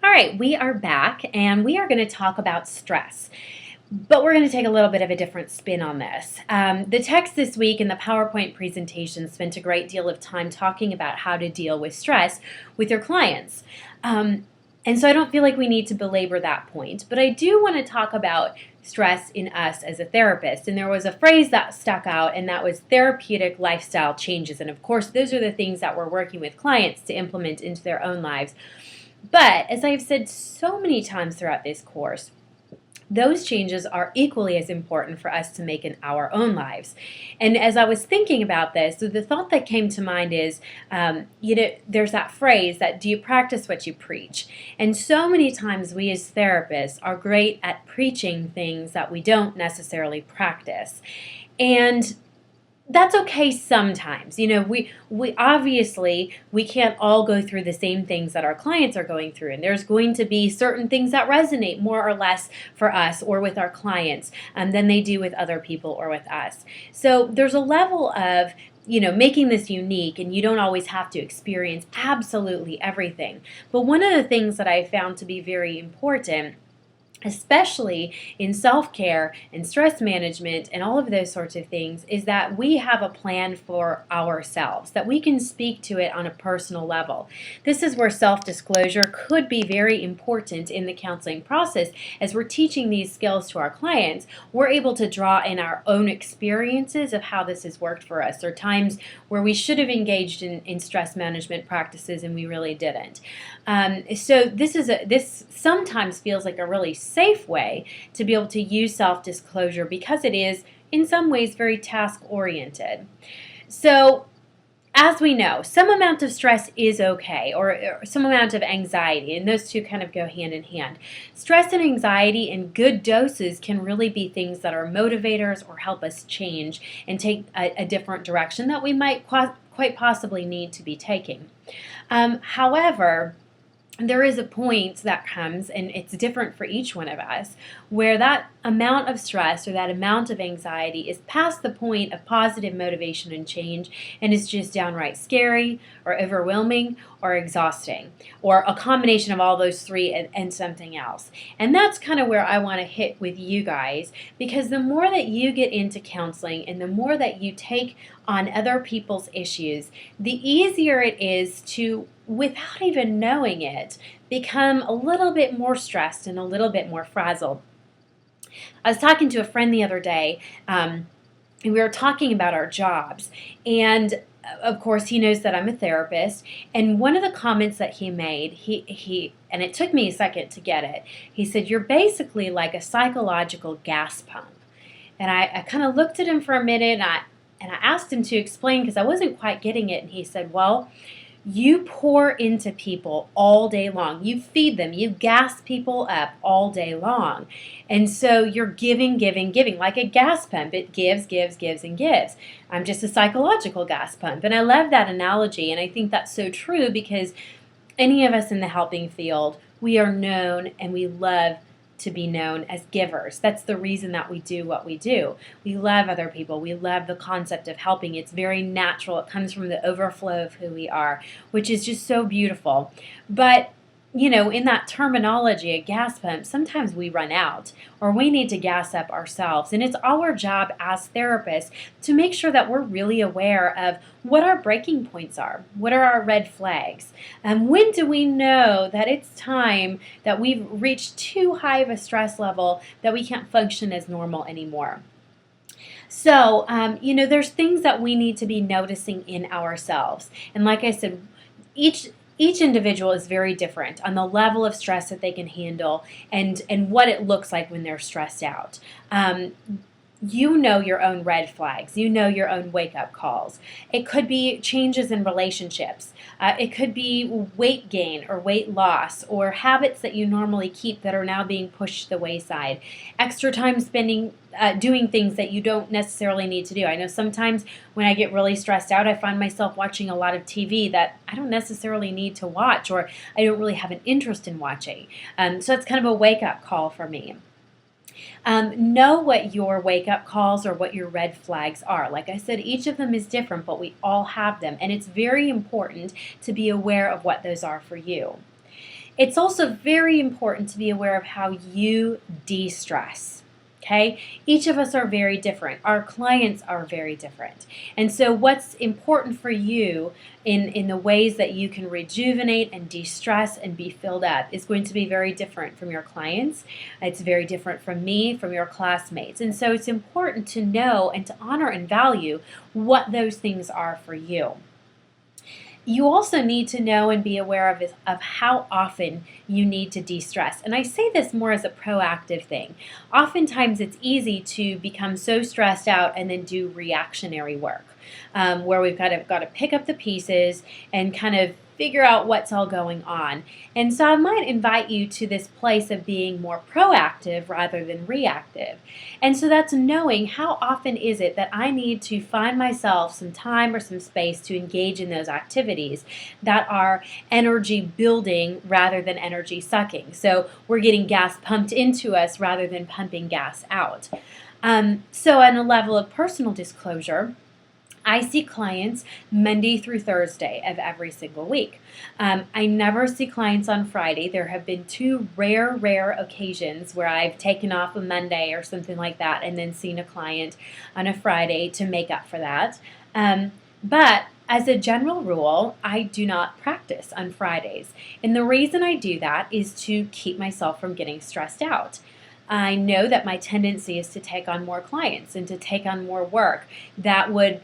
All right, we are back and we are going to talk about stress. But we're going to take a little bit of a different spin on this. The text this week in the PowerPoint presentation spent a great deal of time talking about how to deal with stress with your clients. And so I don't feel like we need to belabor that point, but I do want to talk about stress in us as a therapist. And there was a phrase that stuck out, and that was therapeutic lifestyle changes. And of course, those are the things that we're working with clients to implement into their own lives. But as I've said so many times throughout this course, those changes are equally as important for us to make in our own lives. And as I was thinking about this, so the thought that came to mind is, there's that phrase that do you practice what you preach? And so many times we as therapists are great at preaching things that we don't necessarily practice. And that's okay sometimes. We obviously we can't all go through the same things that our clients are going through, and there's going to be certain things that resonate more or less for us or with our clients than they do with other people or with us. So there's a level of making this unique, and you don't always have to experience absolutely everything. But one of the things that I found to be very important, especially in self-care and stress management and all of those sorts of things, is that we have a plan for ourselves, that we can speak to it on a personal level. This is where self-disclosure could be very important in the counseling process. As we're teaching these skills to our clients, we're able to draw in our own experiences of how this has worked for us, or times where we should have engaged in stress management practices and we really didn't. So this sometimes feels like a really safe way to be able to use self-disclosure, because it is in some ways very task-oriented. So as we know, some amount of stress is okay, or some amount of anxiety, and those two kind of go hand in hand. Stress and anxiety in good doses can really be things that are motivators or help us change and take a different direction that we might quite possibly need to be taking. However, there is a point that comes, and it's different for each one of us, where that amount of stress or that amount of anxiety is past the point of positive motivation and change, and is just downright scary or overwhelming or exhausting, or a combination of all those three and something else. And that's kind of where I want to hit with you guys, because the more that you get into counseling and the more that you take on other people's issues, the easier it is to, without even knowing it, become a little bit more stressed and a little bit more frazzled. I was talking to a friend the other day, and we were talking about our jobs. And of course, he knows that I'm a therapist. And one of the comments that he made, he and it took me a second to get it. He said, "You're basically like a psychological gas pump." And I kind of looked at him for a minute, and I asked him to explain, because I wasn't quite getting it. And he said, "Well, you pour into people all day long. You feed them. You gas people up all day long. And so you're giving, giving, giving, like a gas pump. It gives, gives, gives, and gives. I'm just a psychological gas pump." And I love that analogy, and I think that's so true, because any of us in the helping field, we are known and we love to be known as givers. That's the reason that we do what we do. We love other people. We love the concept of helping. It's very natural. It comes from the overflow of who we are, which is just so beautiful. But in that terminology, a gas pump, sometimes we run out, or we need to gas up ourselves. And it's our job as therapists to make sure that we're really aware of what our breaking points are. What are our red flags? And when do we know that it's time that we've reached too high of a stress level that we can't function as normal anymore? So, there's things that we need to be noticing in ourselves. And like I said, each individual is very different on the level of stress that they can handle, and what it looks like when they're stressed out. You know your own red flags. You know your own wake-up calls. It could be changes in relationships. It could be weight gain or weight loss, or habits that you normally keep that are now being pushed to the wayside. Extra time spending doing things that you don't necessarily need to do. I know sometimes when I get really stressed out, I find myself watching a lot of TV that I don't necessarily need to watch, or I don't really have an interest in watching. So it's kind of a wake-up call for me. Know what your wake-up calls or what your red flags are. Like I said, each of them is different, but we all have them. And it's very important to be aware of what those are for you. It's also very important to be aware of how you de-stress. Okay? Each of us are very different. Our clients are very different. And so what's important for you in the ways that you can rejuvenate and de-stress and be filled up is going to be very different from your clients. It's very different from me, from your classmates. And so it's important to know and to honor and value what those things are for you. You also need to know and be aware of how often you need to de-stress. And I say this more as a proactive thing. Oftentimes it's easy to become so stressed out and then do reactionary work, where we've got to pick up the pieces and kind of figure out what's all going on. And so I might invite you to this place of being more proactive rather than reactive. And so that's knowing how often is it that I need to find myself some time or some space to engage in those activities that are energy building rather than energy sucking. So we're getting gas pumped into us rather than pumping gas out. So on a level of personal disclosure, I see clients Monday through Thursday of every single week. I never see clients on Friday. There have been two rare occasions where I've taken off a Monday or something like that and then seen a client on a Friday to make up for that. But as a general rule, I do not practice on Fridays. And the reason I do that is to keep myself from getting stressed out. I know that my tendency is to take on more clients and to take on more work that would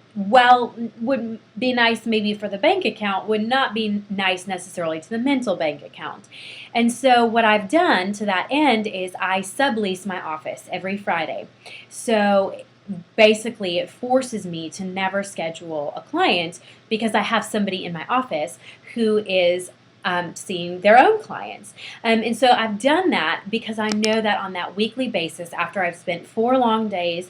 be nice maybe for the bank account, would not be nice necessarily to the mental bank account. And so what I've done to that end is I sublease my office every Friday. So basically it forces me to never schedule a client because I have somebody in my office who is seeing their own clients. And so I've done that because I know that on that weekly basis, after I've spent 4 long days,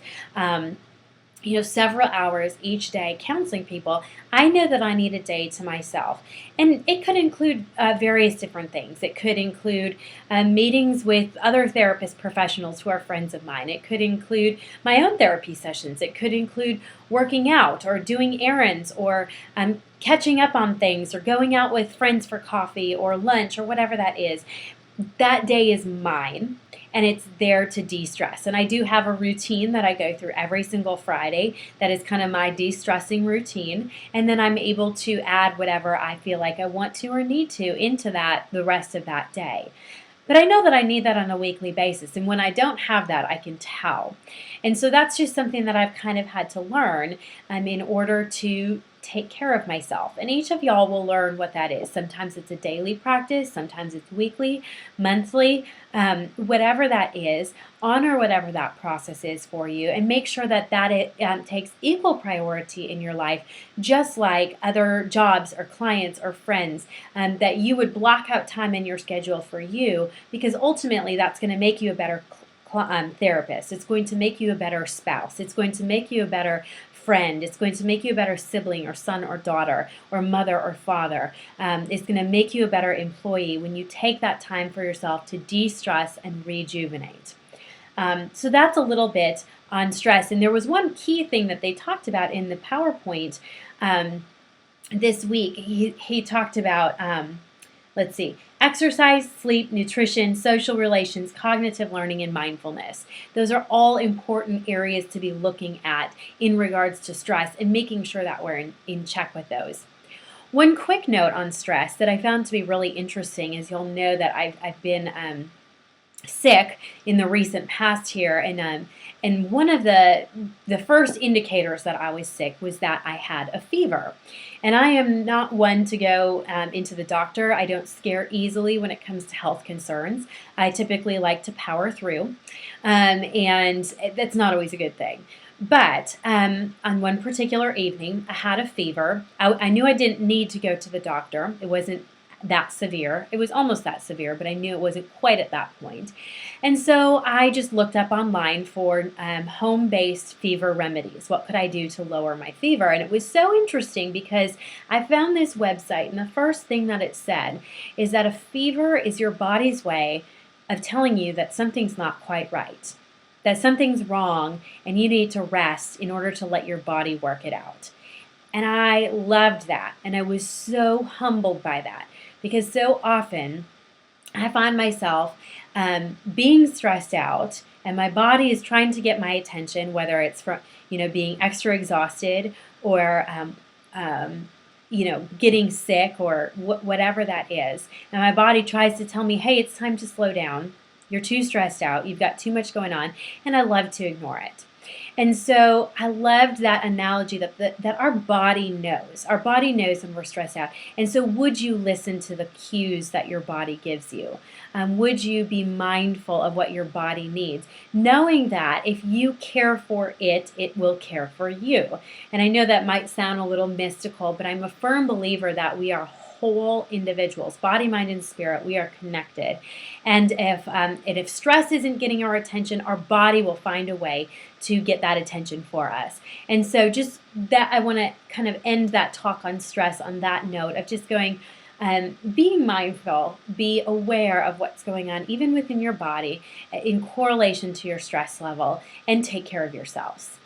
several hours each day counseling people, I know that I need a day to myself. And it could include various different things. It could include meetings with other therapist professionals who are friends of mine. It could include my own therapy sessions. It could include working out or doing errands or catching up on things or going out with friends for coffee or lunch or whatever that is. That day is mine. And it's there to de-stress. And I do have a routine that I go through every single Friday that is kind of my de-stressing routine. And then I'm able to add whatever I feel like I want to or need to into that the rest of that day. But I know that I need that on a weekly basis. And when I don't have that, I can tell. And so that's just something that I've kind of had to learn in order to take care of myself. And each of y'all will learn what that is. Sometimes it's a daily practice, sometimes it's weekly, monthly, whatever that is. Honor whatever that process is for you and make sure that it takes equal priority in your life, just like other jobs or clients or friends, that you would block out time in your schedule for you, because ultimately that's going to make you a better therapist. It's going to make you a better spouse. It's going to make you a better friend. It's going to make you a better sibling or son or daughter or mother or father. It's going to make you a better employee when you take that time for yourself to de-stress and rejuvenate. So that's a little bit on stress. And there was one key thing that they talked about in the PowerPoint this week. He talked about, exercise, sleep, nutrition, social relations, cognitive learning, and mindfulness. Those are all important areas to be looking at in regards to stress and making sure that we're in check with those. One quick note on stress that I found to be really interesting is you'll know that I've been sick in the recent past here, and one of the first indicators that I was sick was that I had a fever. And I am not one to go into the doctor. I don't scare easily when it comes to health concerns. I typically like to power through, and that's not always a good thing. But on one particular evening, I had a fever. I knew I didn't need to go to the doctor. It wasn't that severe. It was almost that severe, but I knew it wasn't quite at that point. And so I just looked up online for home-based fever remedies. What could I do to lower my fever? And it was so interesting because I found this website, and the first thing that it said is that a fever is your body's way of telling you that something's not quite right, that something's wrong, and you need to rest in order to let your body work it out. And I loved that, and I was so humbled by that. Because so often I find myself being stressed out, and my body is trying to get my attention, whether it's from being extra exhausted or getting sick or whatever that is. And my body tries to tell me, hey, it's time to slow down. You're too stressed out. You've got too much going on. And I love to ignore it. And so I loved that analogy that our body knows. Our body knows when we're stressed out. And so would you listen to the cues that your body gives you? Would you be mindful of what your body needs? Knowing that if you care for it, it will care for you. And I know that might sound a little mystical, but I'm a firm believer that we are whole individuals, body, mind, and spirit. We are connected. And if stress isn't getting our attention, our body will find a way to get that attention for us. And so just that, I want to kind of end that talk on stress on that note of just going, being mindful, be aware of what's going on, even within your body, in correlation to your stress level, and take care of yourselves.